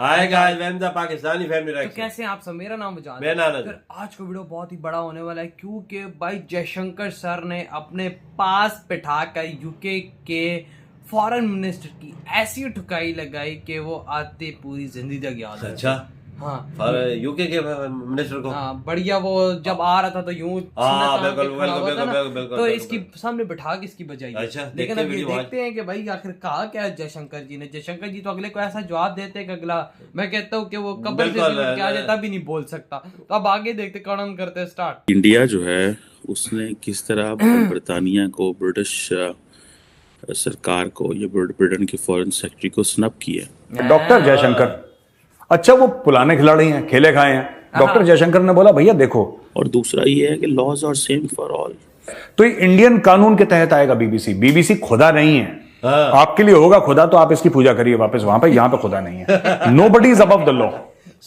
Hi guys, welcome to Pakistani family तो reaction. कैसे हैं आप सब? मेरा नाम जान मेरा नाम फिर आज का वीडियो बहुत ही बड़ा होने वाला है क्योंकि भाई जयशंकर सर ने अपने पास बिठाकर यूके के फॉरेन मिनिस्टर की ऐसी ठुकाई लगाई कि वो आते पूरी जिंदगी याद है। अच्छा, हाँ यूके के मिनिस्टर को। हाँ बढ़िया। वो जब आ रहा था तो यूं हाँ, सीना तान के बिल्कुल, खड़ा हुआ था ना, बिल्कुल, तो बिल्कुल। इसकी सामने बिठा के इसकी बजाई। अच्छा, लेकिन देखते अब ये वीडियो आज। देखते हैं कि भाई आखिर कहा क्या है जयशंकर जी ने। जयशंकर जी तो अगले को ऐसा जवाब देते हैं कि अगला, मैं कहता हूँ कि वो कब्र से बिल्कुल, भी उठ के आ जाता भी नहीं बोल सकता। तो अब आगे देखते कौन करते हैं स्टार्ट। इंडिया जो है उसने किस तरह बरतानिया को, ब्रिटिश सरकार को, या ब्रिटेन के फॉरेन सेक्रेटरी को स्नब किया। डॉक्टर जयशंकर, अच्छा वो पुराने खिलाड़ी हैं, खेले खाए हैं। डॉक्टर जयशंकर ने बोला भैया देखो, और दूसरा ये है कि laws are same for all. तो ये इंडियन कानून के तहत आएगा। बीबीसी बीबीसी खुदा नहीं है। हाँ। आपके लिए होगा खुदा तो आप इसकी पूजा करिए वापस वहां पे, यहाँ पे खुदा नहीं है। Nobody is above the law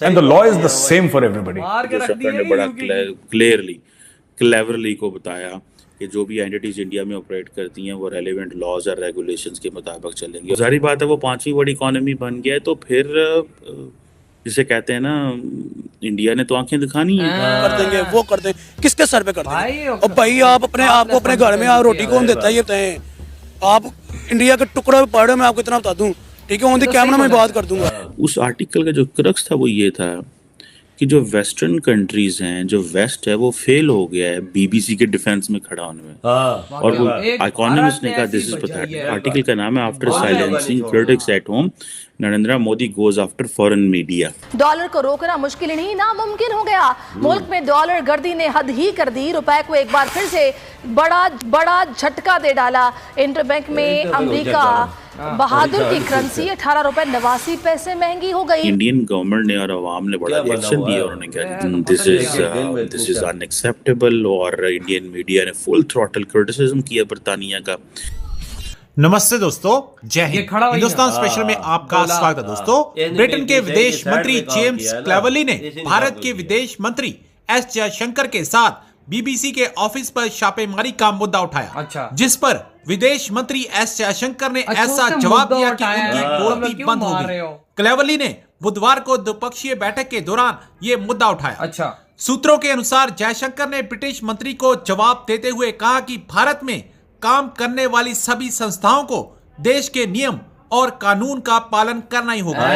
and the law is the same for everybody. मार के रख जयशंकर ने दिया बड़ा यूके की। क्लेवरली को बताया कि जो भी एंटिटीज इंडिया में ऑपरेट करती हैं वो रेलेवेंट लॉज और रेगुलेशंस के मुताबिक चलेंगी। जाहिर बात है वो पांचवी बड़ी इकोनॉमी बन गया है, तो फिर जिसे कहते हैं ना, इंडिया ने तो आंखें दिखानी है। कर देंगे, वो कर देंगे, किसके सर पे कर भाई, देंगे? और भाई आप अपने आप को अपने घर में आप रोटी कौन देता है ये बताएं। आप इंडिया के टुकड़ा पे पड़े हो, मैं आपको इतना बता दूं, ठीक है? ऑन द कैमरा में बात कर दूंगा। उस आर्टिकल का जो क्रक्स था वो ये था कि जो वेस्टर्न कंट्रीज हैं, जो वेस्ट है, वो फेल हो गया है बीबीसी के डिफेंस में खड़ा होने में। हाँ, और वो एक इकोनॉमिस्ट भारत ने ने कहा ऐसी दिस इज बचाई पैथेटिक। है। आर्टिकल का नाम है आफ्टर बहुत साइलेंसिंग बड़ी critics at home, Narendra Modi goes after foreign media. Dollar को रोकना मुश्किल ही नहीं नामुमकिन हो गया। मुल्क में डॉलर गर्दी ने हद ही कर दी। रुपए को एक बार फिर से बड़ा झटका दे डाला। इंटरबैंक में अमेरिका बहादुर की करेंसी 18 रुपए 89 पैसे महंगी हो गई। इंडियन गवर्नमेंट ने और अवाम ने बड़ा क्या बना रिएक्शन हुआ दिया। है? उन्होंने कहा दिस इज अनएक्सेप्टेबल, और इंडियन मीडिया ने फुल थ्रॉटल क्रिटिसिज्म किया बरतानिया का। नमस्ते दोस्तों, जय ये हिंद। खड़ा हुई हिंदुस्तान है। स्पेशल में आपका बोला। स्वागत है दोस्तों। इन्होंने ब्रिटेन के भी विदेश साइड मंत्री में काम जेम्स किया ना, क्लेवरली ने इसी ने भारत काम के किया। विदेश मंत्री एस जयशंकर के साथ बीबीसी के ऑफिस पर छापेमारी का मुद्दा उठाया। अच्छा। जिस पर विदेश मंत्री एस जयशंकर ने अच्छा, ऐसा उसने जवाब मुद्दा दिया कि उठाया उनकी है। बोलती क्यों बंद हो मार गई। रहे हो? क्लेवरली ने बुधवार को द्विपक्षीय बैठक के दौरान ये मुद्दा उठाया। अच्छा। सूत्रों के अनुसार जयशंकर ने ब्रिटिश मंत्री को जवाब देते हुए कहा कि भारत में काम करने वाली सभी संस्थाओं को देश के नियम और कानून का पालन करना ही होगा।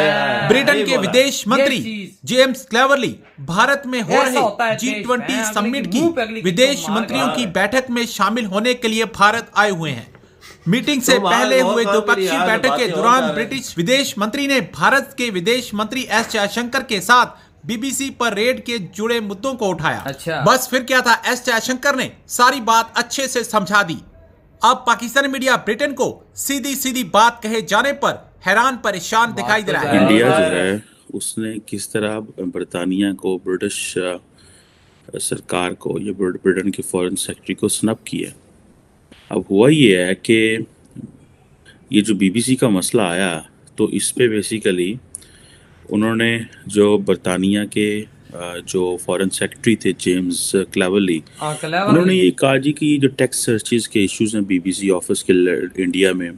ब्रिटेन सही के बोला। विदेश मंत्री ये चीज। जेम्स क्लेवरली भारत में हो ऐसा होता है रहे देश में, G20 अगले समिट की मुंह पे अगले की की विदेश तो मार मंत्रियों रहा की है। बैठक में शामिल होने के लिए भारत आए हुए हैं। मीटिंग से तो मार पहले बहुत हुए मार द्विपक्षीय यार, बैठक के बातें और दौरान जा रही। ब्रिटिश विदेश मंत्री ने भारत के विदेश मंत्री एस जयशंकर के साथ बीबीसी पर रेड के जुड़े मुद्दों को उठाया। अच्छा। बस फिर क्या था, एस जयशंकर ने सारी बात अच्छे से समझा दी। अब पाकिस्तानी मीडिया ब्रिटेन को सीधी सीधी बात कहे जाने पर हैरान परेशान दिखाई दे रहा है। इंडिया जो है उसने किस तरह बरतानिया को, ब्रिटिश सरकार को, या ब्रिटेन के फॉरेन सेक्रेटरी को स्नब किया। अब हुआ ये है कि ये जो बीबीसी का मसला आया, तो इस पे बेसिकली उन्होंने जो बरतानिया के जो फॉरेन सेक्रेटरी थे जेम्स क्लेवरली, उन्होंने ये कहा जी कि जो टैक्स सर्चेज के इश्यूज हैं बीबीसी ऑफिस के इंडिया में,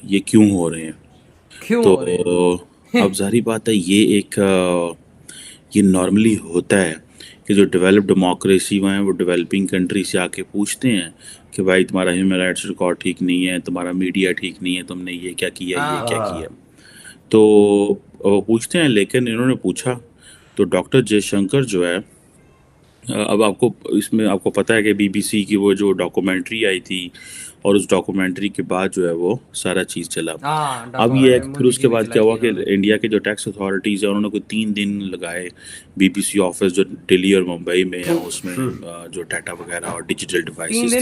ये क्यों हो रहे हैं। क्यों तो हो रहे हैं? अब जाहिर बात है ये नॉर्मली होता है कि जो डेवलप्ड डेमोक्रेसी हैं वो डेवलपिंग कंट्री से आके पूछते हैं कि भाई तुम्हारा ह्यूमन राइट्स रिकॉर्ड ठीक नहीं है, तुम्हारा मीडिया ठीक नहीं है, तुमने ये क्या किया, ये क्या किया। तो वो पूछते हैं, लेकिन इन्होंने पूछा तो डॉक्टर जयशंकर जो है, अब आपको इसमें आपको पता है कि बीबीसी की वो जो डॉक्यूमेंट्री आई थी, और उस डॉक्यूमेंट्री के बाद जो है वो सारा चीज़ चला। अब ये है कि फिर उसके बाद क्या हुआ कि इंडिया के जो टैक्स अथॉरिटीज़ है उन्होंने कोई 3 दिन लगाए बीबीसी ऑफिस जो दिल्ली और मुंबई में है, उसमें जो डाटा वगैरह और डिजिटल डिवाइसेस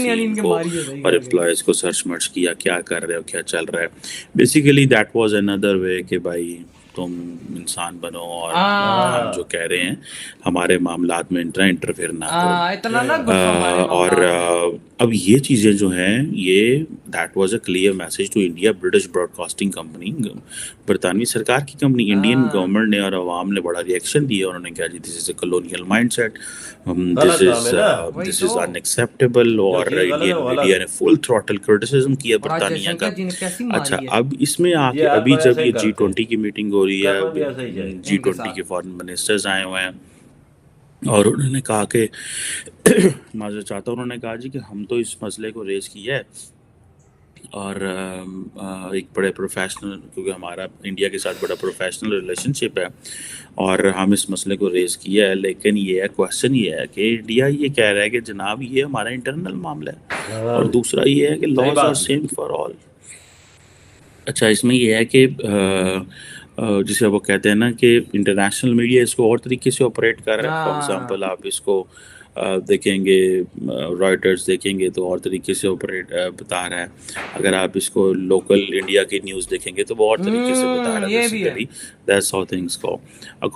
और एम्प्लॉयज़ को सर्च मर्च किया, क्या कर रहे हो, क्या चल रहा है। Basically that was another way कि भाई तुम इंसान बनो और हम जो कह रहे हैं हमारे मामलात में इंटरफेयर ना करो। इतना ना गुस्सा मारे और अब ये चीज़ें जो हैं ये that was a clear message to India. British broadcasting company, बरतानवी सरकार की कंपनी, इंडियन गवर्नमेंट ने और अवाम ने बड़ा रिएक्शन दिया। उन्होंने कहा जी this is a colonial mindset, गलत काम है ना। दिस इज़ अनएक्सेप्टेबल, और चीज़ गलत है, इंडियन वो गलत मीडिया ने फुल थ्रॉटल क्रिटिसिज्म किया और आज बरतानिया का। जयशंकर जी ने कैसी मारी अच्छा, है। अब इसमें आके ये अभी आप जब ऐसे ही ये करते हैं। G20 की मीटिंग हो रही करना भी ऐसा ही है, चाहिए। G20 साथ। के फॉरेन मिनिस्टर्स आए हुए हैं, और उन्होंने कहा कि माजूद चाहता, उन्होंने कहा जी कि हम तो इस मसले को रेज़ किया है, और एक बड़े प्रोफेशनल, क्योंकि हमारा इंडिया के साथ बड़ा प्रोफेशनल रिलेशनशिप है, और हम इस मसले को रेज़ किया है, लेकिन ये है, क्वेश्चन ये है कि इंडिया ये कह रहा है कि जनाब ये हमारा इंटरनल मामला है, और दूसरा ये है कि लॉज बात आर है। Same for all. अच्छा, इसमें ये है कि जिसे वो कहते हैं ना कि इंटरनेशनल मीडिया इसको और तरीके से ऑपरेट कर रहा है। फॉर हाँ। एग्जांपल आप इसको देखेंगे, रॉयटर्स देखेंगे तो और तरीके से ऑपरेट बता रहा है। अगर आप इसको लोकल इंडिया की न्यूज़ देखेंगे तो वो और तरीके से बता रहा है। ये भी है। Basically that's how things go.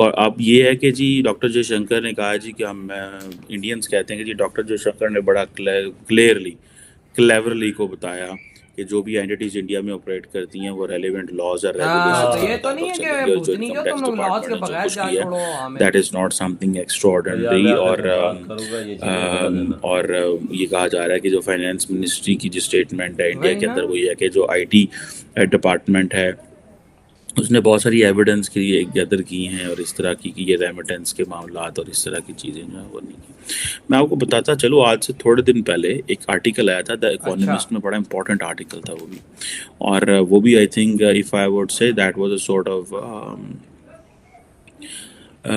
अब ये है कि जी डॉक्टर जयशंकर ने कहा जी कि हम इंडियंस कहते हैं कि जी डॉक्टर जयशंकर ने बड़ा क्लेवरली को बताया कि जो भी एंटिटीज इंडिया में ऑपरेट करती हैं वो रेलेवेंट लॉज और हाँ, रेगुलेशंस तो ये तो नहीं है कि भूतनी क्यों तुम लोग लॉज के बगैर जा छोड़ो हमें। That is not something extraordinary. मैं और बात करूंगा, ये चीज़ें गलत है ना। और ये कहा जा रहा है कि जो फाइनेंस मिनिस्ट्री की जो स्टेटमेंट है इंडिया वही के ना। अंदर, वो ये है कि जो आईटी डिपार्टमेंट है उसने बहुत सारी एविडेंस की गैदर की हैं, और इस तरह की कि ये रेमिटेंस के मामलात और इस तरह की चीज़ें जो है वो नहीं की। मैं आपको बताता चलो, आज से थोड़े दिन पहले एक आर्टिकल आया था द इकोनॉमिस्ट में, बड़ा इंपॉर्टेंट आर्टिकल था वो भी, और वो भी I think if I would say that was a sort of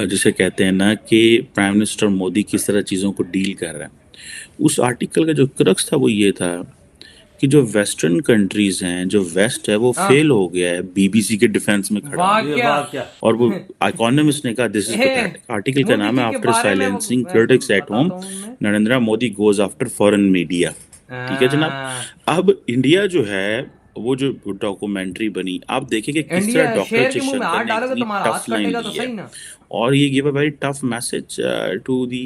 जिसे कहते हैं ना कि प्राइम मिनिस्टर मोदी किस तरह चीज़ों को डील कर रहा है। उस आर्टिकल का जो क्रक्स था वो ये था कि जो वेस्टर्न कंट्रीज हैं, जो वेस्ट है, वो फेल हो गया है बीबीसी के डिफेंस में खड़ा। वाह ये क्या। बात क्या? और वो इकोनॉमिस्ट ने कहा दिस इज पैथेटिक। आर्टिकल का नाम है मोदी जी के आफ्टर बारे में वो- साइलेंसिंग मैं क्रिटिक्स एट होम, बताता हूँ मैं। Narendra Modi goes after foreign media. ठीक है जनाब। अब इंडिया जो है वो जो डॉक्यूमेंट्री बनी, आप देखिए कि किस इंडिया तरह डॉक्टर शेर के मुंह में हाथ जयशंकर ने डालोगे इतनी तुम्हारा हाथ टफ लाइन कटेगा तो ली सही है, ना। और ये give a very tough message to the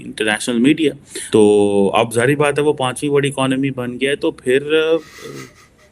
international media. तो अब जारी बात है वो पांचवी बड़ी इकोनॉमी बन गया है, तो फिर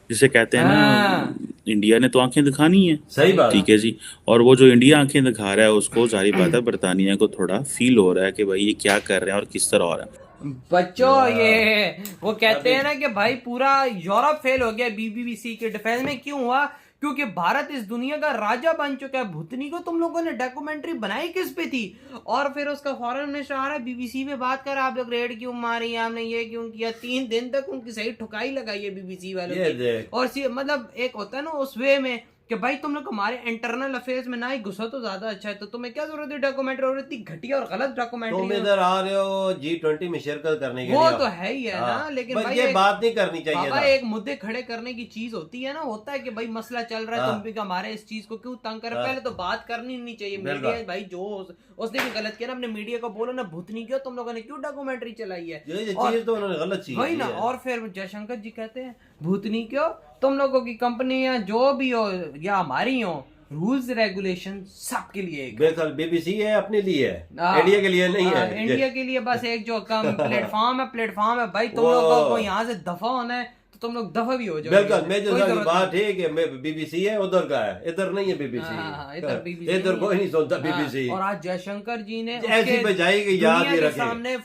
जिसे कहते हैं ना, इंडिया ने तो आंखें दिखानी है। सही बात। ठीक है जी। और वो जो इंडिया आंखें दिखा रहा है उसको जारी बात है बरतानिया को थोड़ा फील हो रहा है कि भाई ये क्या कर रहे हैं और किस तरह हो रहा है। बच्चों, ये वो कहते हैं ना कि भाई पूरा यूरोप फेल हो गया बीबीसी के डिफेंस में। क्यों हुआ? क्योंकि भारत इस दुनिया का राजा बन चुका है। भूतनी को तुम लोगों ने डॉक्यूमेंट्री बनाई किस पे थी? और फिर उसका फॉरेन मिनिस्टर आ रहा है बीबीसी में बात कर, आप लोग रेड क्यों मारी, आपने ये क्यों किया। 3 दिन तक उनकी सही ठुकाई लगाई है बीबीसी वालों ये की। देख। और मतलब एक होता है ना उस वे में कि भाई तुम लोग हमारे इंटरनल अफेयर्स में ना ही घुसो तो ज्यादा अच्छा है। तो तुम्हें क्या जरूरत है डॉक्यूमेंट्री, और इतनी घटिया और गलत तुम डॉक्यूमेंट्री? इधर आ रहे हो G20 में शिरकत करने के वो लिए। तो है ही है ना, हाँ। लेकिन बस भाई ये एक- बात नहीं करनी चाहिए बाबा था। एक मुद्दे खड़े करने की चीज होती है ना, होता है कि भाई मसला चल रहा है, हाँ। तुम भी हमारे इस चीज को क्यों तंग कर। हाँ। पहले तो बात करनी नहीं चाहिए। बिल्कुल। मीडिया भाई जो उसने भी गलत किया ना, अपने मीडिया को बोलो ना भूतनी क्यों तुम लोगों ने क्यों डॉक्यूमेंट्री चलाई है। ये और- चीज तो उन्होंने गलत चीज वही की ना। है। और फिर जयशंकर जी कहते हैं भूतनी क्यों, तुम लोगों की कंपनियां जो भी हो या हमारी हो, रूल्स रेगुलेशन सबके लिए एक है। बेखल BBC है, अपने लिए है, हाँ। इंडिया के लिए नहीं हाँ, है। इंडिया के लिए बस एक जो कम प्लेटफॉर्म है भाई। तुम वो- लोगों को यहाँ से दफा होना है तो तुम लोग दफा भी हो जाओ। बिल्कुल। मैं जो बात है कि मैं BBC है, उधर का है, इधर नहीं है BBC। इधर BBC इधर कोई नहीं सुनता BBC। और आज जयशंकर जी ने ऐसी उसके बजाई कि याद दुनिया भी के रखें। सामने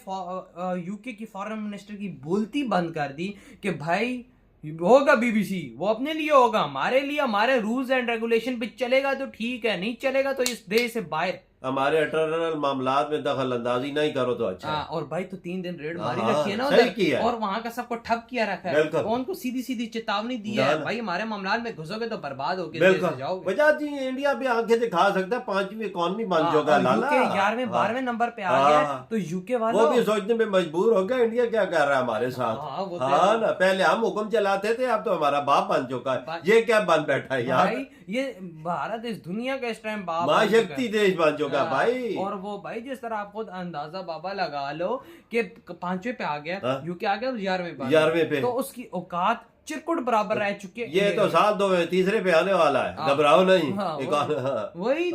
यूके की फॉरेन मिनिस्टर की बोलती बंद कर दी कि भाई होगा BBC, वो अपने लिए होगा, हमारे लिए हमारे रूल्स एंड रेगुलेशन पे चलेगा तो ठीक है, नहीं चलेगा तो इस देश से बाहर। हमारे इंटरनल मामलात में दखल अंदाजी नहीं करो तो अच्छा है। और भाई तो 3 दिन रेड मारी हाँ, रखी है ना सही उधर, किया है। और वहां का सबको ठप किया रखा है। बिल्कुल। तो उनको सीधी सीधी चेतावनी दी ना, है, ना। भाई हमारे मामलात में घुसोगे तो बर्बाद होगे, देश से बिल्कुल। जाओगे। वजह जी इंडिया भी आंखें दिखा सकता है, 5वीं इकॉनमी बन चुका है लाला। यूके 11वें 12वें नंबर पे आ गया है, हाँ। तो यूके वो वालों भी सोचने में मजबूर हो गया इंडिया क्या कर रहा है हमारे साथ। हाँ, वो तो हाँ है। ना, पहले हम हुक्म चलाते थे, अब तो हमारा बाप बन चुका है। भाई- ये क्या बन बैठा है यार, भाई ये भारत इस दुनिया का इस टाइम बाप बन महाशक्ति चुका है। देश बन चुका है हाँ, भाई। और वो भाई जिस तरह आप खुद अंदाजा बाबा लगा लो कि 5वें पे आ गया, हाँ। यूके आ गया तो 11वें पे आ 11वें पे। गया। तो उसकी औकात चिरकुट बराबर रह चुके हैं। ये तो साल 2 तीसरे पे आने वाला है, घबराओ नहीं। हाँ, हाँ। वही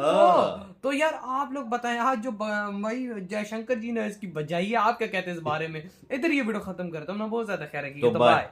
तो यार आप लोग बताएं, आज जो वही जयशंकर जी ने इसकी बजाई है, आप क्या कहते हैं इस बारे में? इधर ये वीडियो खत्म करता हूँ ना, बहुत ज्यादा खैर है, तो बाय।